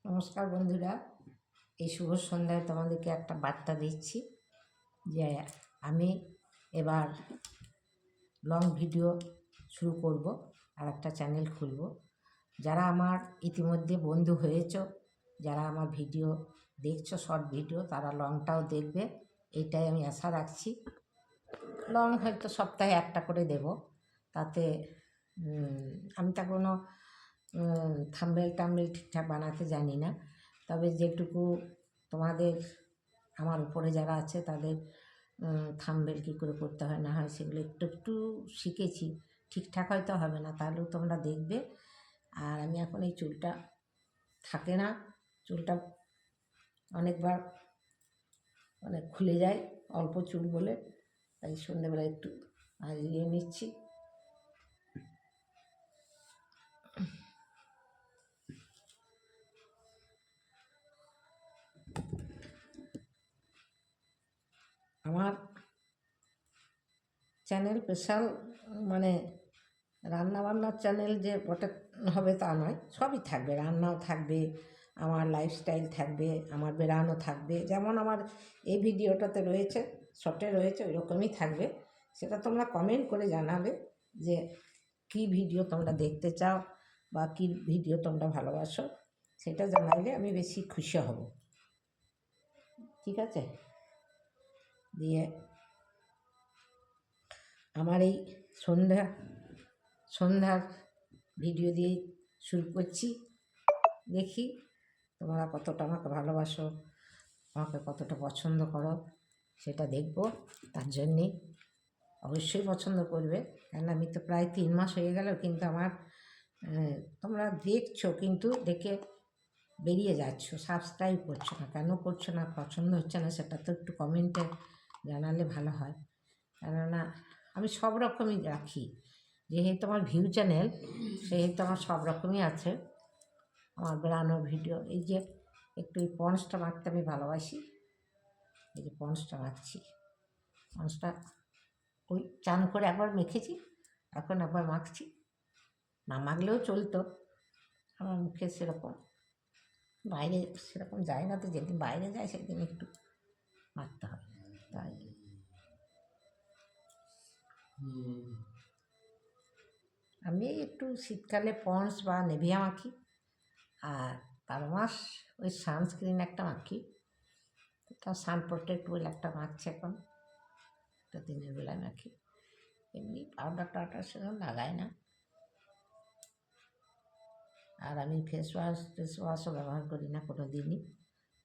নমস্কার বন্ধুরা, এই শুভ সন্ধ্যায় তোমাদেরকে একটা বার্তা দিচ্ছি যে আমি এবার লং ভিডিও শুরু করব, আর একটা চ্যানেল খুলব। যারা আমার ইতিমধ্যে বন্ধু হয়েছ, যারা আমার ভিডিও দেখছো শর্ট ভিডিও, তারা লংটাও দেখবে, এইটাই আমি আশা রাখছি। লং হয়তো সপ্তাহে একটা করে দেব, তাতে আমি তা কোনো থাম্বনেল ঠিকঠাক বানাতে জানি না, তবে যেটুকু তোমাদের আমার উপরে যারা আছে তাদের থাম্বনেল কী করে করতে হয় না হয় সেগুলো একটু একটু শিখেছি। ঠিকঠাক হয়তো হবে না, তাহলেও তোমরা দেখবে। আর আমি এখন এই চুলটা থাকে না, চুলটা অনেকবার খুলে যায়, অল্প চুল বলে, তাই সন্ধ্যেবেলা একটু আজরিয়ে নিচ্ছি। আমার চ্যানেল স্পেশাল রান্নাবান্নার চ্যানেল যে ওটা হবে তা নয়, সবই থাকবে। রান্নাও থাকবে, আমার লাইফস্টাইল থাকবে, আমার বেড়ানো থাকবে, যেমন আমার এই ভিডিওটাতে রয়েছে, শর্টে রয়েছে, ওই রকমই থাকবে। সেটা তোমরা কমেন্ট করে জানাবে যে কী ভিডিও তোমরা দেখতে চাও বা কী ভিডিও তোমরা ভালোবাসো, সেটা জানালে আমি বেশি খুশি হব। ঠিক আছে? দিয়ে আমার এই সন্ধ্যার ভিডিও দিয়েই শুরু করছি। দেখি তোমরা কতটা আমাকে ভালোবাসো, আমাকে কতটা পছন্দ করো, সেটা দেখব। তার জন্যে অবশ্যই পছন্দ করবে, কেন আমি তো প্রায় 3 মাস হয়ে গেল, কিন্তু আমার তোমরা দেখছো, কিন্তু দেখে বেরিয়ে যাচ্ছ, সাবস্ক্রাইব করছো না। কেন করছো না, পছন্দ হচ্ছে না, সেটা তো একটু কমেন্টে জানালে ভালো হয়। কেননা আমি সব রকমই রাখি, যেহেতু আমার ভিউ চ্যানেল, সেহেতু আমার সব রকমই আছে। আমার বেড়ানোর ভিডিও, এই যে একটু এই পন্সটা মাখতে আমি ভালোবাসি, এই যে পন্সটা মাখছি, পন্সটা ওই চান করে একবার মেখেছি, এখন একবার মাখছি। না মাখলেও চলতো, আমার মুখে সেরকম বাইরে সেরকম যায় না, তো যেদিন বাইরে যায় সেদিন একটু মাখতে হয়। তাই আমি একটু শীতকালে পন্স বা নেভিয়া মাখি, আর 12 মাস ওই সানস্ক্রিন একটা মাখি, তা সান প্রোটেক্ট বলে একটা মাখছি এখন, একটা দিনের বেলায় মাখি। এমনি পাউডার টাউডার সেরকম লাগাই না। আর আমি ফেস ওয়াশও ব্যবহার করি না কোনো দিনই,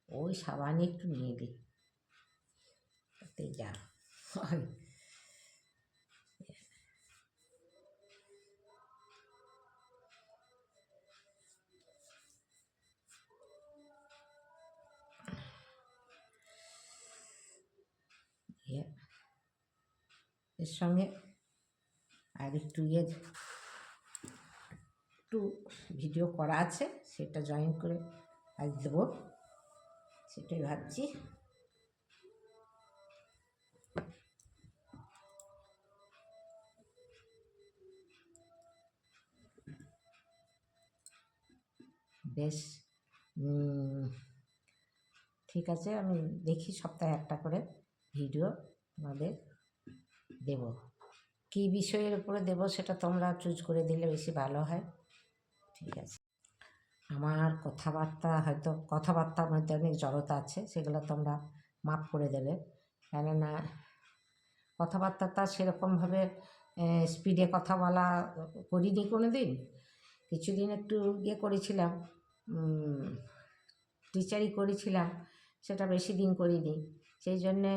ওই সাবানই একটু নিয়ে দিই, তাতে যা হয়। এর সঙ্গে আর একটু একটু ভিডিও করা আছে, সেটা জয়েন করে আজ দেবো, সেটাই ভাবছি। বেশ, ঠিক আছে, আমি দেখি সপ্তাহে একটা করে ভিডিও আমাদের দেব। কী বিষয়ের উপরে দেব সেটা তোমরা চুজ করে দিলে বেশি ভালো হয়। ঠিক আছে? আমার কথাবার্তার মধ্যে অনেক জড়তা আছে, সেগুলো তোমরা মাফ করে দেবে। কেননা কথাবার্তাটা সেরকমভাবে স্পিডে কথা বলা করিনি কোনো দিন। কিছুদিন একটু করেছিলাম, টিচারই করেছিলাম, সেটা বেশি দিন করিনি। সেই জন্যে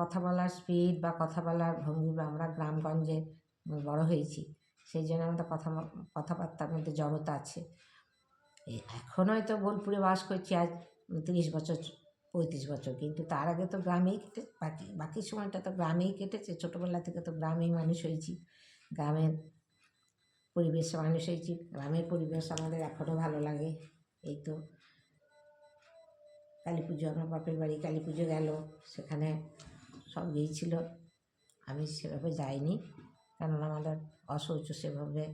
কথা বলার স্পিড বা কথা বলার ভঙ্গি, বা আমরা গ্রামগঞ্জে বড় হয়েছি, সেই জন্য আমাদের কথাবার্তার মধ্যে জড়তা আছে। এখন হয়তো বোলপুরে বাস করছি আজ 30 বছর 35 বছর, কিন্তু তার আগে তো গ্রামেই বাকি সময়টা তো গ্রামেই কেটেছে। ছোটোবেলা থেকে তো গ্রামেই মানুষ হয়েছি, গ্রামের পরিবেশে মানুষ হয়েছি, গ্রামের পরিবেশ আমাদের এখনও ভালো লাগে। এই তো কালী পুজো, আমার বাপের বাড়ি কালী পুজো গেল, সেখানে সব গিয়েছিল, আমি সেভাবে যাইনি, কেননা আমাদের অশৌচ সেভাবে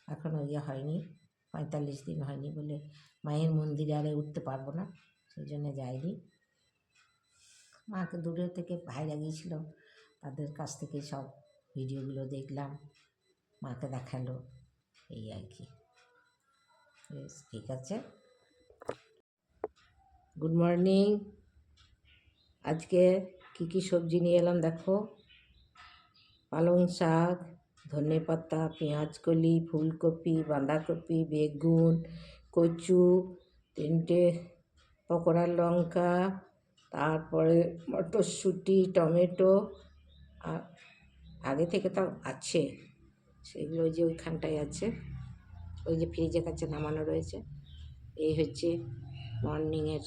এখনও হয়নি, 45 দিন হয়নি বলে মায়ের মন্দিরে আরে উঠতে পারবো না, সেই জন্য যাইনি। মাকে দূরে থেকে ভাইরা গিয়েছিল, তাদের কাছ থেকে সব ভিডিওগুলো দেখলাম, মাকে দেখালো, এই আর কি। বেশ, ঠিক আছে। Good morning. আজকে কি সবজি নিয়ে এলাম দেখো। পালং শাক, ধনেপাতা, পেঁয়াজকলি, ফুলকপি, বাঁধাকপি, বেগুন, কচু, 3টে পকোড়ার লঙ্কা, তারপরে মটরশুঁটি, টমেটো, আর আগে থেকে তো আছে সেগুলো, ওই যে ওইখানটায় আছে, ওই যে ফ্রিজের কাছে নামানো রয়েছে। এই হচ্ছে মর্নিংয়ের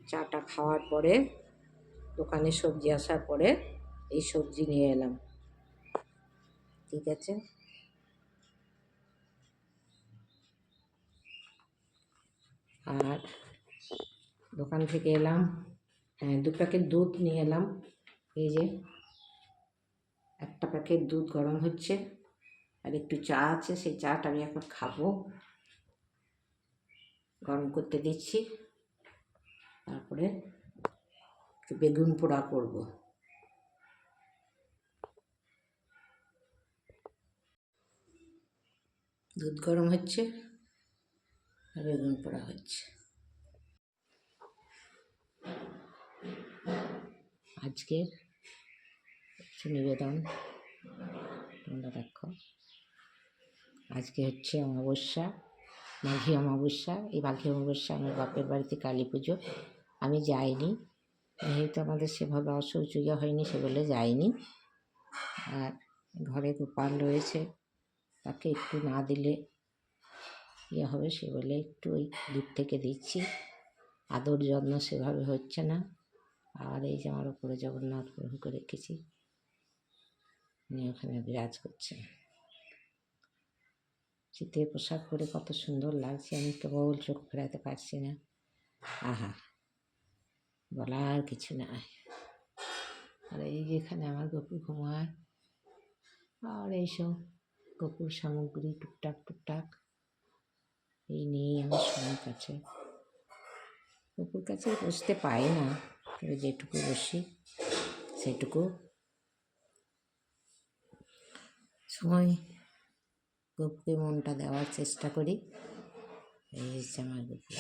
চাটা খাওয়ার পরে, দোকানে সবজি আসার পরে এই সবজি নিয়ে এলাম, ঠিক আছে। আর দোকান থেকে এলাম, 2 প্যাকেট দুধ নিয়ে এলাম। এই যে একটা প্যাকেট দুধ গরম হচ্ছে, আর একটু চা আছে, সেই চাটা আমি এখন খাবো, গরম করতে দিচ্ছি। তারপরে একটু বেগুন পোড়া করব। দুধ গরম হচ্ছে আর বেগুন পোড়া হচ্ছে। আজকের একটু নিবেদন তোমরা দেখো। আজকে হচ্ছে অমাবস্যা, মাঘী অমাবস্যা। এই মাঘী অমাবস্যা আমার বাপের বাড়িতে কালী পুজো, আমি যাইনি, যেহেতু আমাদের সেভাবে অশৌচর্য হয়নি, সে বলে যাইনি। আর ঘরে গোপাল রয়েছে, তাকে একটু না দিলে ইয়ে হবে, সে বলে একটু ওই দূর থেকে দিচ্ছি। আদর যত্ন সেভাবে হচ্ছে না। আর এই যে আমার উপরে জগন্নাথ প্রভুকে রেখেছি, উনি ওখানে বিরাজ করছেন। শীতের পোশাক পরে কত সুন্দর লাগছে, আমি কেবল চোখ ফেরাতে পারছি না। আহা, বলার কিছু নাই। আর এই যে এখানে আমার গপু ঘুমায়, আর এইসব গপুর সামগ্রী টুকটাক এই নিয়েই আমার সময় কাছে। গপুর কাছে বসতে পাই না, তবে যেটুকু বসি সেটুকু সময় গপুকে মনটা দেওয়ার চেষ্টা করি। এই হচ্ছে আমার গপু।